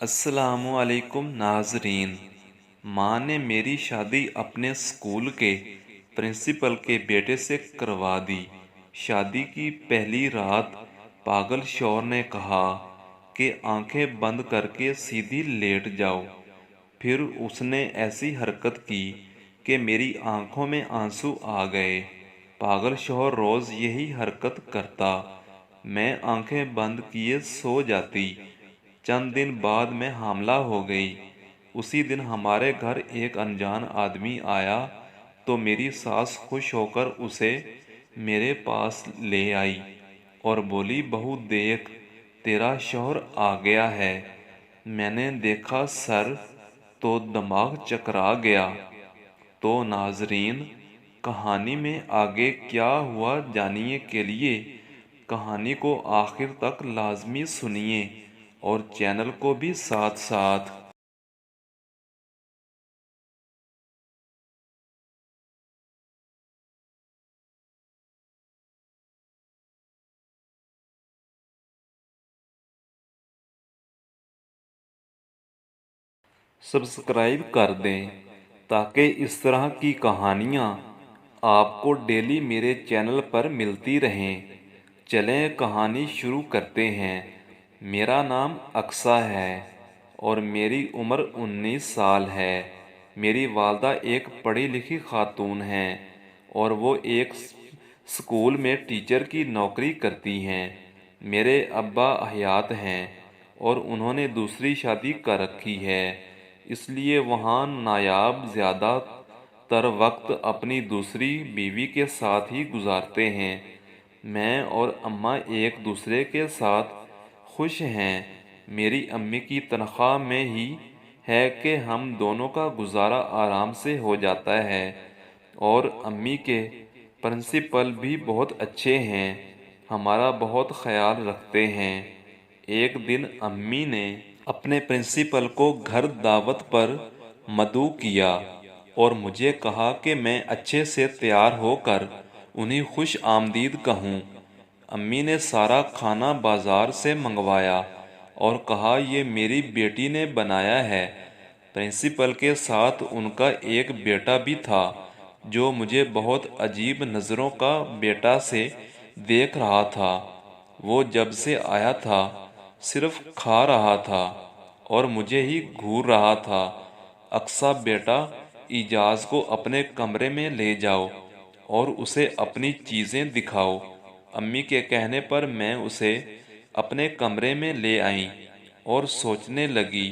السلام علیکم ناظرین۔ ماں نے میری شادی اپنے اسکول کے پرنسپل کے بیٹے سے کروا دی۔ شادی کی پہلی رات پاگل شوہر نے کہا کہ آنکھیں بند کر کے سیدھی لیٹ جاؤ۔ پھر اس نے ایسی حرکت کی کہ میری آنکھوں میں آنسو آ گئے۔ پاگل شوہر روز یہی حرکت کرتا۔ میں آنکھیں بند کیے سو جاتی۔ چند دن بعد میں حاملہ ہو گئی۔ اسی دن ہمارے گھر ایک انجان آدمی آیا تو میری ساس خوش ہو کر اسے میرے پاس لے آئی اور بولی، بہو دیکھ تیرا شوہر آ گیا ہے۔ میں نے دیکھا سر تو دماغ چکرا گیا۔ تو ناظرین، کہانی میں آگے کیا ہوا جاننے کے لیے کہانی کو آخر تک لازمی سنیے اور چینل کو بھی ساتھ ساتھ سبسکرائب کر دیں تاکہ اس طرح کی کہانیاں آپ کو ڈیلی میرے چینل پر ملتی رہیں۔ چلیں کہانی شروع کرتے ہیں۔ میرا نام اقصیٰ ہے اور میری عمر 19 سال ہے۔ میری والدہ ایک پڑھی لکھی خاتون ہیں اور وہ ایک اسکول میں ٹیچر کی نوکری کرتی ہیں۔ میرے ابا حیات ہیں اور انہوں نے دوسری شادی کر رکھی ہے، اس لیے وہاں نایاب زیادہ تر وقت اپنی دوسری بیوی کے ساتھ ہی گزارتے ہیں۔ میں اور اماں ایک دوسرے کے ساتھ خوش ہیں۔ میری امی کی تنخواہ میں ہی ہے کہ ہم دونوں کا گزارا آرام سے ہو جاتا ہے، اور امی کے پرنسپل بھی بہت اچھے ہیں، ہمارا بہت خیال رکھتے ہیں۔ ایک دن امی نے اپنے پرنسپل کو گھر دعوت پر مدعو کیا اور مجھے کہا کہ میں اچھے سے تیار ہو کر انہیں خوش آمدید کہوں۔ امی نے سارا کھانا بازار سے منگوایا اور کہا یہ میری بیٹی نے بنایا ہے۔ پرنسپل کے ساتھ ان کا ایک بیٹا بھی تھا جو مجھے بہت عجیب نظروں کا بیٹا سے دیکھ رہا تھا۔ وہ جب سے آیا تھا صرف کھا رہا تھا اور مجھے ہی گھور رہا تھا۔ اقصیٰ بیٹا، اعجاز کو اپنے کمرے میں لے جاؤ اور اسے اپنی چیزیں دکھاؤ۔ امی کے کہنے پر میں اسے اپنے کمرے میں لے آئیں اور سوچنے لگی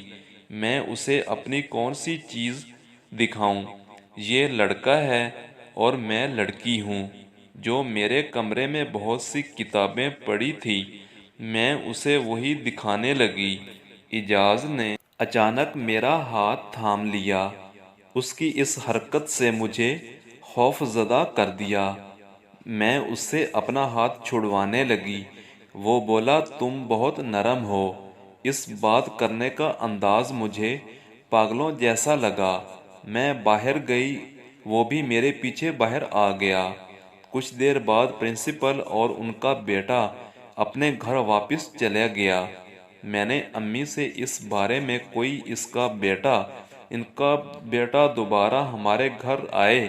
میں اسے اپنی کون سی چیز دکھاؤں۔ یہ لڑکا ہے اور میں لڑکی ہوں جو میرے کمرے میں بہت سی کتابیں پڑی تھی، میں اسے وہی دکھانے لگی۔ اعجاز نے اچانک میرا ہاتھ تھام لیا۔ اس کی اس حرکت سے مجھے خوف زدہ کر دیا۔ میں اس سے اپنا ہاتھ چھڑوانے لگی۔ وہ بولا، تم بہت نرم ہو۔ اس بات کرنے کا انداز مجھے پاگلوں جیسا لگا۔ میں باہر گئی، وہ بھی میرے پیچھے باہر آ گیا۔ کچھ دیر بعد پرنسپل اور ان کا بیٹا اپنے گھر واپس چلا گیا۔ میں نے امی سے اس بارے میں ان کا بیٹا دوبارہ ہمارے گھر آئے۔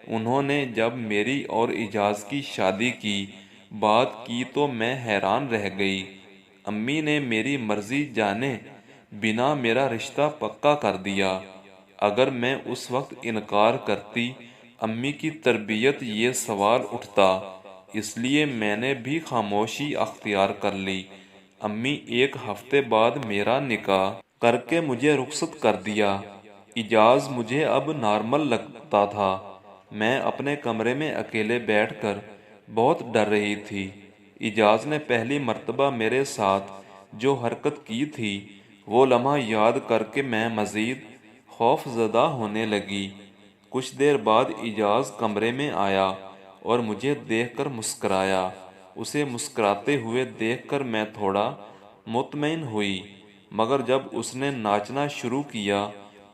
انہوں نے جب میری اور اعجاز کی شادی کی بات کی تو میں حیران رہ گئی۔ امی نے میری مرضی جانے بنا میرا رشتہ پکا کر دیا۔ اگر میں اس وقت انکار کرتی امی کی تربیت یہ سوال اٹھتا، اس لیے میں نے بھی خاموشی اختیار کر لی۔ امی ایک ہفتے بعد میرا نکاح کر کے مجھے رخصت کر دیا۔ اعجاز مجھے اب نارمل لگتا تھا۔ میں اپنے کمرے میں اکیلے بیٹھ کر بہت ڈر رہی تھی۔ اعجاز نے پہلی مرتبہ میرے ساتھ جو حرکت کی تھی وہ لمحہ یاد کر کے میں مزید خوف زدہ ہونے لگی۔ کچھ دیر بعد اعجاز کمرے میں آیا اور مجھے دیکھ کر مسکرایا۔ اسے مسکراتے ہوئے دیکھ کر میں تھوڑا مطمئن ہوئی، مگر جب اس نے ناچنا شروع کیا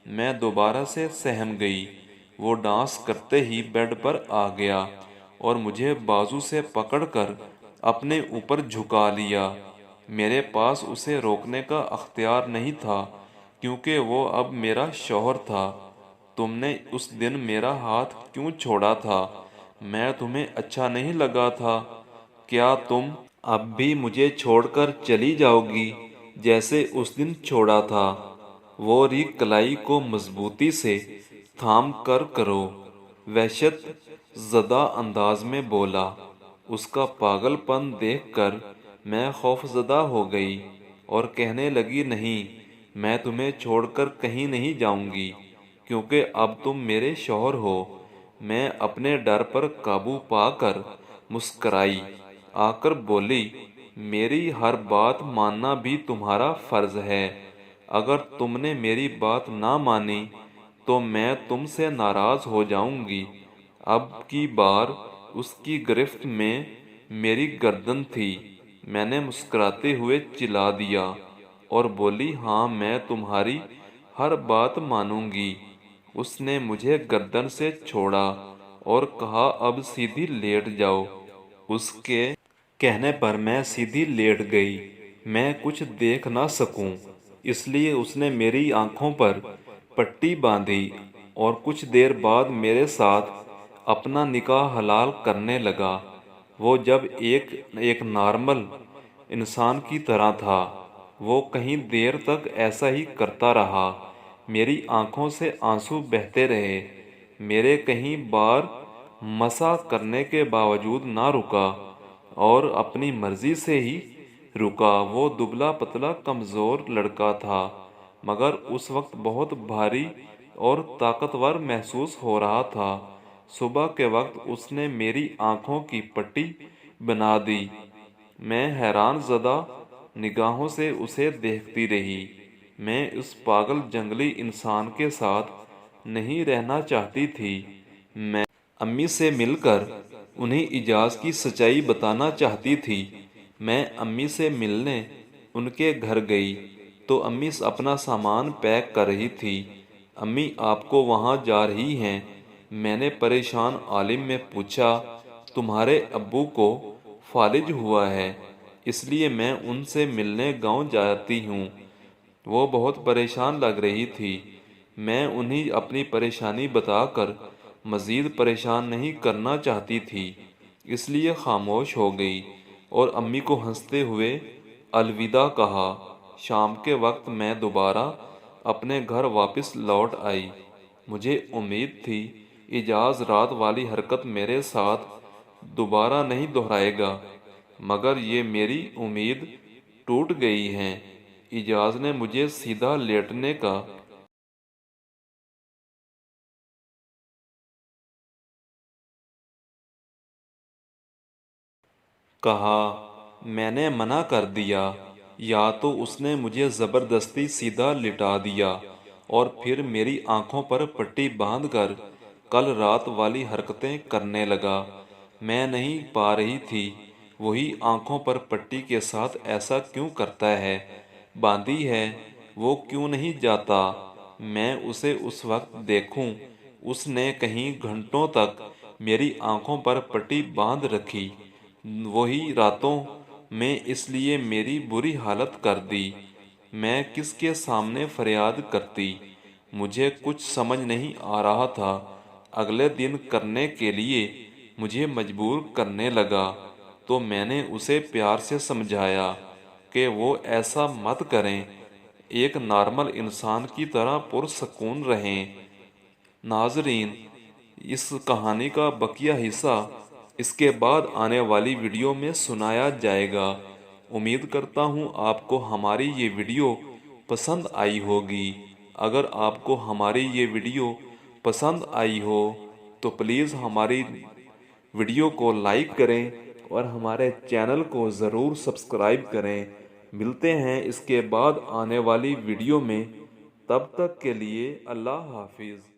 میں دوبارہ سے سہم گئی۔ وہ ڈانس کرتے ہی بیڈ پر آ گیا اور مجھے بازو سے پکڑ کر اپنے اوپر جھکا لیا۔ میرے پاس اسے روکنے کا اختیار نہیں تھا کیونکہ وہ اب میرا شوہر تھا۔ تم نے اس دن میرا ہاتھ کیوں چھوڑا تھا؟ میں تمہیں اچھا نہیں لگا تھا؟ کیا تم اب بھی مجھے چھوڑ کر چلی جاؤ گی جیسے اس دن چھوڑا تھا؟ وہ ریگ کلائی کو مضبوطی سے تھام کر کرو وحشت زدہ انداز میں بولا۔ اس کا پاگل پن دیکھ کر میں خوف زدہ ہو گئی اور کہنے لگی، نہیں، میں تمہیں چھوڑ کر کہیں نہیں جاؤں گی کیونکہ اب تم میرے شوہر ہو۔ میں اپنے ڈر پر قابو پا کر مسکرائی آ کر بولی، میری ہر بات ماننا بھی تمہارا فرض ہے۔ اگر تم نے میری بات نہ مانی تو میں تم سے ناراض ہو جاؤں گی۔ اب کی بار اس کی گرفت میں میری گردن تھی۔ میں نے مسکراتے ہوئے چلا دیا اور بولی، ہاں، میں تمہاری ہر بات مانوں گی۔ اس نے مجھے گردن سے چھوڑا اور کہا، اب سیدھی لیٹ جاؤ۔ اس کے کہنے پر میں سیدھی لیٹ گئی۔ میں کچھ دیکھ نہ سکوں اس لیے اس نے میری آنکھوں پر پٹی باندھی اور کچھ دیر بعد میرے ساتھ اپنا نکاح حلال کرنے لگا۔ وہ جب ایک نارمل انسان کی طرح تھا، وہ کہیں دیر تک ایسا ہی کرتا رہا۔ میری آنکھوں سے آنسو بہتے رہے۔ میرے کئی بار مسا کرنے کے باوجود نہ رکا اور اپنی مرضی سے ہی رکا۔ وہ دبلا پتلا کمزور لڑکا تھا مگر اس وقت بہت بھاری اور طاقتور محسوس ہو رہا تھا۔ صبح کے وقت اس نے میری آنکھوں کی پٹی بنا دی۔ میں حیران زدہ نگاہوں سے اسے دیکھتی رہی۔ میں اس پاگل جنگلی انسان کے ساتھ نہیں رہنا چاہتی تھی۔ میں امی سے مل کر انہیں اعجاز کی سچائی بتانا چاہتی تھی۔ میں امی سے ملنے ان کے گھر گئی تو امی اپنا سامان پیک کر رہی تھی۔ امی، آپ کو وہاں جا رہی ہیں؟ میں نے پریشان عالم میں پوچھا۔ تمہارے ابو کو فالج ہوا ہے اس لیے میں ان سے ملنے گاؤں جاتی ہوں۔ وہ بہت پریشان لگ رہی تھی۔ میں انہیں اپنی پریشانی بتا کر مزید پریشان نہیں کرنا چاہتی تھی اس لیے خاموش ہو گئی اور امی کو ہنستے ہوئے الوداع کہا۔ شام کے وقت میں دوبارہ اپنے گھر واپس لوٹ آئی۔ مجھے امید تھی اعجاز رات والی حرکت میرے ساتھ دوبارہ نہیں دہرائے گا مگر یہ میری امید ٹوٹ گئی ہے۔ اعجاز نے مجھے سیدھا لیٹنے کا کہا۔ میں نے منع کر دیا یا تو اس نے مجھے زبردستی سیدھا لٹا دیا اور پھر میری آنکھوں پر پٹی باندھ کر کل رات والی حرکتیں کرنے لگا۔ میں نہیں پا رہی تھی وہی آنکھوں پر پٹی کے ساتھ ایسا کیوں کرتا ہے، باندھی ہے وہ کیوں نہیں جاتا۔ میں اسے اس وقت دیکھوں اس نے کئی گھنٹوں تک میری آنکھوں پر پٹی باندھ رکھی۔ وہی راتوں میں اس لیے میری بری حالت کر دی۔ میں کس کے سامنے فریاد کرتی؟ مجھے کچھ سمجھ نہیں آ رہا تھا۔ اگلے دن کرنے کے لیے مجھے مجبور کرنے لگا تو میں نے اسے پیار سے سمجھایا کہ وہ ایسا مت کریں، ایک نارمل انسان کی طرح پرسکون رہیں۔ ناظرین، اس کہانی کا بقیہ حصہ اس کے بعد آنے والی ویڈیو میں سنایا جائے گا۔ امید کرتا ہوں آپ کو ہماری یہ ویڈیو پسند آئی ہوگی۔ اگر آپ کو ہماری یہ ویڈیو پسند آئی ہو تو پلیز ہماری ویڈیو کو لائک کریں اور ہمارے چینل کو ضرور سبسکرائب کریں۔ ملتے ہیں اس کے بعد آنے والی ویڈیو میں، تب تک کے لیے اللہ حافظ۔